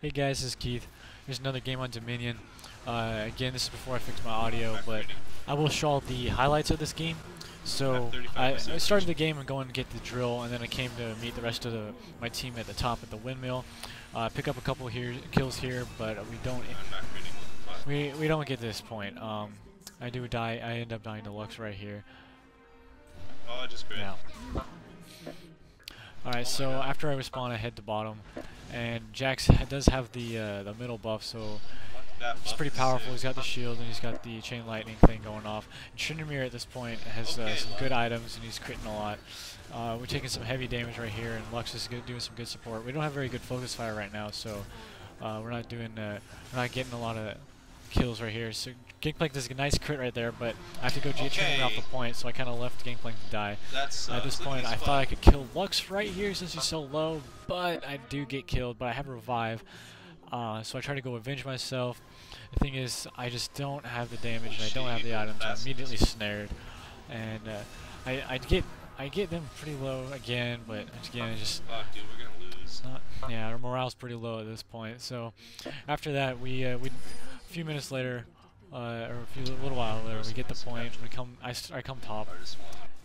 Hey guys, this is Keith. Here's another game on Dominion. Again, this is before I fix my audio, but I will show all the highlights of this game. So I started the game and going to get the drill, and then I came to meet the rest of my team at the top at the windmill. Pick up a couple kills here, but we don't get to this point. I do die. I end up dying to Lux right here. Oh, just great. Yeah. Alright, so after I respawn, I head to bottom, and Jax does have the middle buff, so he's pretty powerful. He's got the shield, and he's got the chain lightning thing going off. And Tryndamere at this point has some good items, and he's critting a lot. We're taking some heavy damage right here, and Lux is doing some good support. We don't have very good focus fire right now, so we're not getting a lot of kills right here. So Gangplank does a nice crit right there, but I have to go get Tryndamere off the point, so I kind of left Gangplank to die. At this point, I thought I could kill Lux right here since he's so low, but I do get killed, but I have a revive. So I try to go avenge myself. The thing is, I just don't have the damage, and I don't have the items. I'm immediately snared, and I get them pretty low again, but again, Fuck, dude, we're gonna lose. yeah, our morale's pretty low at this point. So after that, a few minutes later, or a little while later, we get the point. I come top,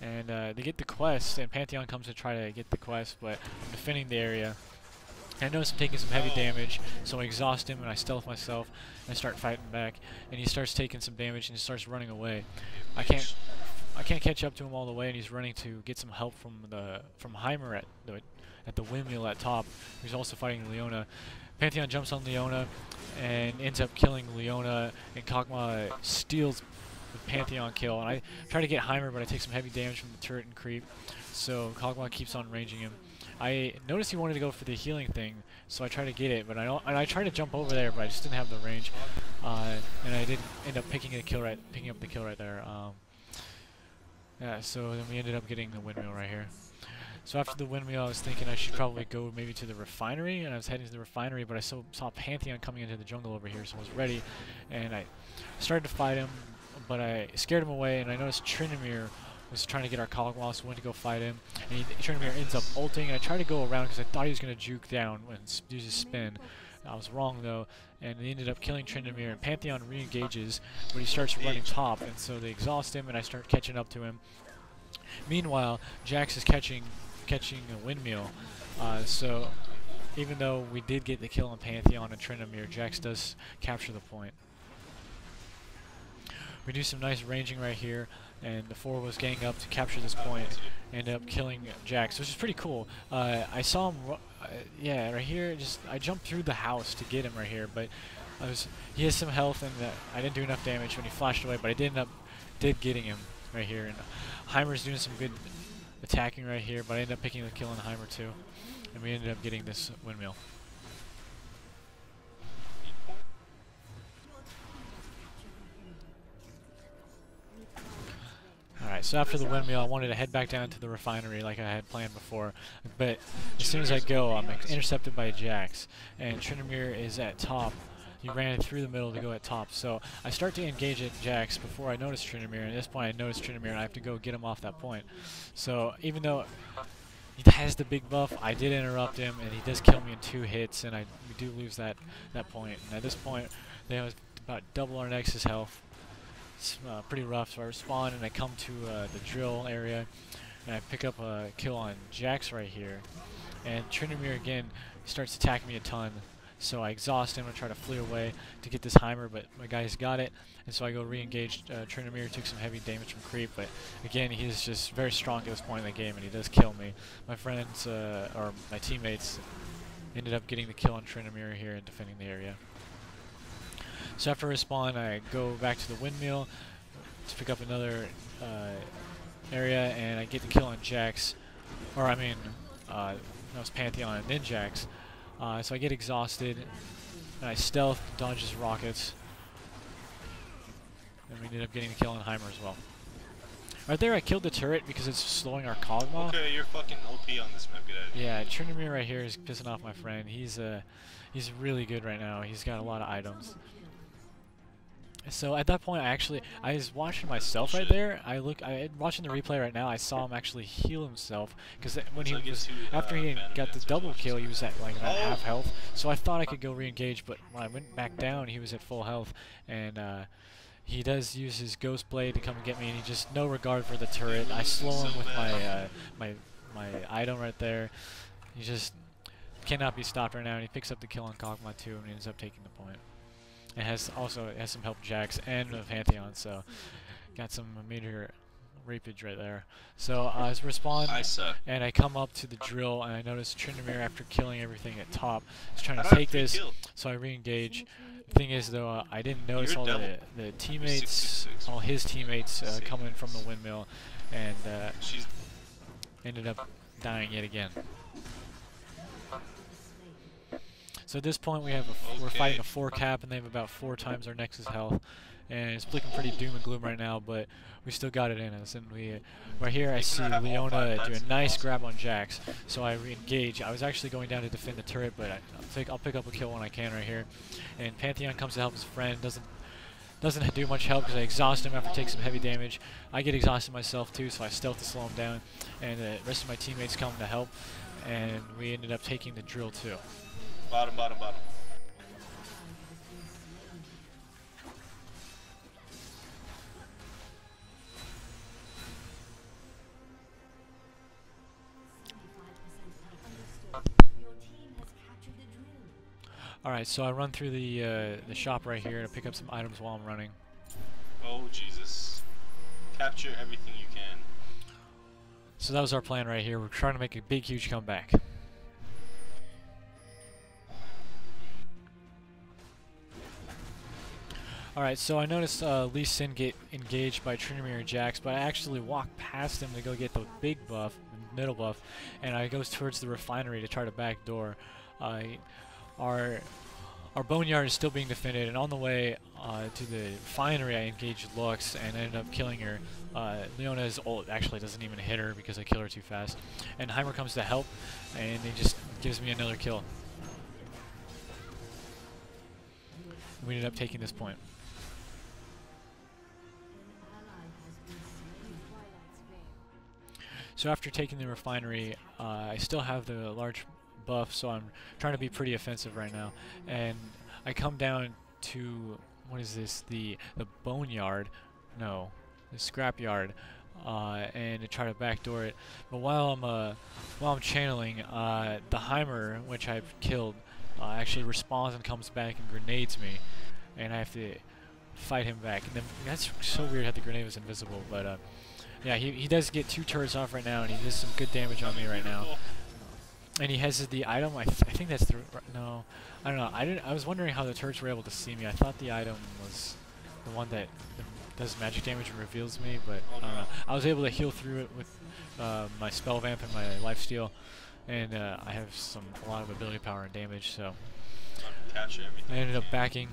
and they get the quest, and Pantheon comes to try to get the quest, but I'm defending the area. And I notice I'm taking some heavy damage, so I exhaust him and I stealth myself, and I start fighting back, and he starts taking some damage and he starts running away. I can't catch up to him all the way, and he's running to get some help from Heimer at the windmill at top, who's also fighting Leona. Pantheon jumps on Leona and ends up killing Leona, and Kog'Maw steals the Pantheon kill. And I try to get Heimer, but I take some heavy damage from the turret and creep, so Kog'Maw keeps on ranging him. I noticed he wanted to go for the healing thing, so I try to get it, but I try to jump over there, but I just didn't have the range, and I did end up picking up the kill right there. Yeah, so then we ended up getting the windmill right here. So after the windmill, I was thinking I should probably go maybe to the refinery, and I was heading to the refinery, but I saw Pantheon coming into the jungle over here, so I was ready, and I started to fight him, but I scared him away, and I noticed Tryndamere was trying to get our Kog'Maw, so I went to go fight him, and Tryndamere ends up ulting, and I tried to go around because I thought he was going to juke down and use his spin. I was wrong though, and they ended up killing Tryndamere, and Pantheon re-engages, but he starts running top, and so they exhaust him, and I start catching up to him. Meanwhile, Jax is catching a windmill, so even though we did get the kill on Pantheon and Tryndamere, Jax does capture the point. We do some nice ranging right here, and the four of us gang up to capture this point, end up killing Jax, which is pretty cool. I saw him, yeah, right here. I jumped through the house to get him right here, but he has some health, and I didn't do enough damage when he flashed away. But I did getting him right here, and Heimer's doing some good attacking right here, but I ended up picking the kill on Heimer too, and we ended up getting this windmill. Alright, so after the windmill, I wanted to head back down to the refinery like I had planned before, but as soon as I go, I'm intercepted by Jax, and Tryndamere is at top. He ran through the middle to go at top, so I start to engage at Jax before I notice Tryndamere, and at this point I notice Tryndamere, and I have to go get him off that point. So even though he has the big buff, I did interrupt him, and he does kill me in 2 hits, and we do lose that point. And at this point, they have about double our Nexus health. It's pretty rough, so I respawn and I come to the drill area, and I pick up a kill on Jax right here, and Tryndamere again starts attacking me a ton, so I exhaust him and try to flee away to get this Heimer, but my guys got it, and so I go re-engage Tryndamere, took some heavy damage from creep, but again he's just very strong at this point in the game, and he does kill me. My friends, or my teammates, ended up getting the kill on Tryndamere here and defending the area. So after respawn, I go back to the windmill to pick up another area, and I get the kill on Jax, or I mean, that was Pantheon and then Jax. So I get exhausted, and I stealth, dodge his rockets, and we ended up getting the kill on Heimer as well. Right there, I killed the turret because it's slowing our Kog'Maw. Okay, you're fucking OP on this map. Get out of here. Yeah, Tryndamere right here is pissing off my friend. He's really good right now. He's got a lot of items. So at that point, I was watching myself right Bullshit. there. Watching the replay right now. I saw him actually heal himself because when he So I get was two after he Phantom got the Dancers double left, kill, so he was at like about oh! half health. So I thought I could go re-engage, but when I went back down, he was at full health, and he does use his Ghost Blade to come and get me, and he just no regard for the turret. I slow him with my item right there. He just cannot be stopped right now, and he picks up the kill on Kog'Maw too, and ends up taking the point. It has some help Jax and of Pantheon, so got some major rapage right there. So I respawn, I suck. and I come up to the drill, and I notice Tryndamere, after killing everything at top, is trying I to don't take have this. kill. So I re-engage. The thing is, though, I didn't notice You're all double. the teammates, 666. all his teammates Same. coming from the windmill, and She's ended up dying yet again. So at this point, we're fighting a 4 cap, and they have about 4 times our Nexus health, and it's looking pretty doom and gloom right now. But we still got it in us, and right here I see Leona do a nice grab on Jax. So I re-engage. I was actually going down to defend the turret, but I'll pick up a kill when I can right here. And Pantheon comes to help his friend. Doesn't do much help because I exhaust him after taking some heavy damage. I get exhausted myself too, so I stealth to slow him down, and the rest of my teammates come to help, and we ended up taking the drill too. bottom. Alright, so I run through the shop right here to pick up some items while I'm running. Oh Jesus! Capture everything you can. So that was our plan right here. We're trying to make a big, huge comeback. Alright, so I noticed Lee Sin get engaged by Tryndamere and Jax, but I actually walked past him to go get the big buff, the middle buff, and I goes towards the refinery to try to backdoor. Our boneyard is still being defended, and on the way to the refinery, I engaged Lux and ended up killing her. Leona's ult actually doesn't even hit her because I kill her too fast. And Heimer comes to help, and he just gives me another kill. We ended up taking this point. So after taking the refinery, I still have the large buff, so I'm trying to be pretty offensive right now. And I come down to, what is this, the boneyard, no, the scrapyard, and to try to backdoor it. But while I'm channeling, the Heimer, which I've killed, actually respawns and comes back and grenades me, and I have to fight him back. And then, that's so weird how the grenade was invisible, but yeah, he does get 2 turrets off right now, and he does some good damage on me right now. And he has the item. I think that's the no. I don't know. I was wondering how the turrets were able to see me. I thought the item was the one that does magic damage and reveals me, but I don't know. I was able to heal through it with my spell vamp and my lifesteal, and I have a lot of ability power and damage. So I ended up backing.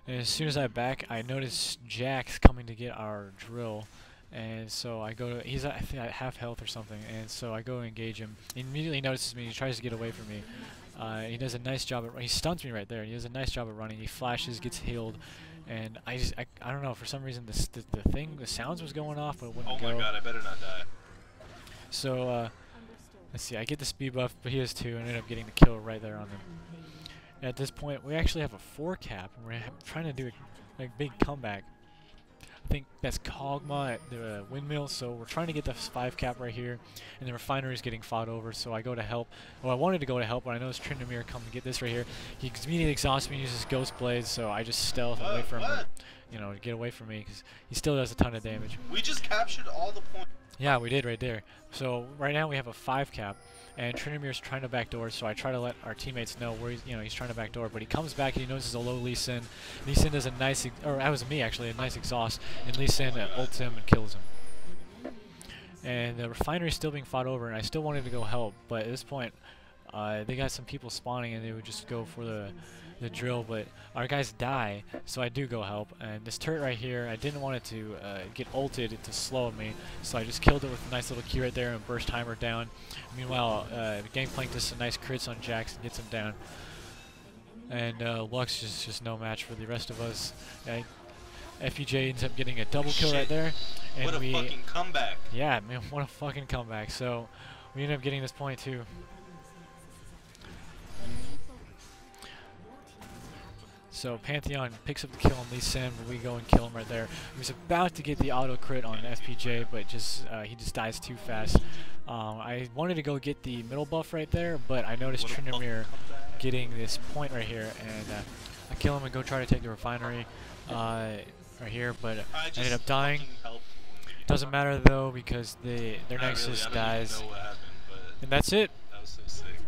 And as soon as I back, I notice Jax coming to get our drill. And so I go to, he's I think at half health or something, and so I go to engage him. He immediately notices me, he tries to get away from me. He does a nice job he stuns me right there, he does a nice job of running, he flashes, gets healed, and I don't know, for some reason the sounds was going off, but it wouldn't go. Oh my god, I better not die. So, let's see, I get the speed buff, but he has 2, and I end up getting the kill right there on him. And at this point, we actually have a 4 cap, and we're trying to do a big comeback. I think that's Kog'Maw at the windmill, so we're trying to get the 5 cap right here, and the refinery is getting fought over, so I go to help. Well, I wanted to go to help, but I noticed Tryndamere come to get this right here. He immediately exhausts me and uses Ghost Blades, so I just stealth and wait for him to, to get away from me, because he still does a ton of damage. We just captured all the points. Yeah, we did right there. So right now we have a 5 cap, and Tryndamere's trying to backdoor, so I try to let our teammates know where he's trying to backdoor, but he comes back and he notices a low Lee Sin. Lee Sin does a nice, or that was me actually, a nice exhaust, and Lee Sin ults him and kills him. And the refinery's still being fought over, and I still wanted to go help, but at this point, they got some people spawning, and they would just go for the drill, but our guys die, so I do go help. And this turret right here, I didn't want it to get ulted to slow me, so I just killed it with a nice little key right there and burst Heimer down. Meanwhile, Gangplank does some nice crits on Jax and gets him down. and Lux is just no match for the rest of us. FEJ ends up getting a double kill right there, and what a fucking comeback! Yeah, man, what a fucking comeback. So we end up getting this point too. So Pantheon picks up the kill on Lee Sin, but we go and kill him right there. He was about to get the auto crit on FPJ, but he just dies too fast. I wanted to go get the middle buff right there, but I noticed Tryndamere getting this point right here, and I kill him and go try to take the refinery right here, but I ended up dying. Doesn't matter though because their Nexus dies, and that's it. That was so sick.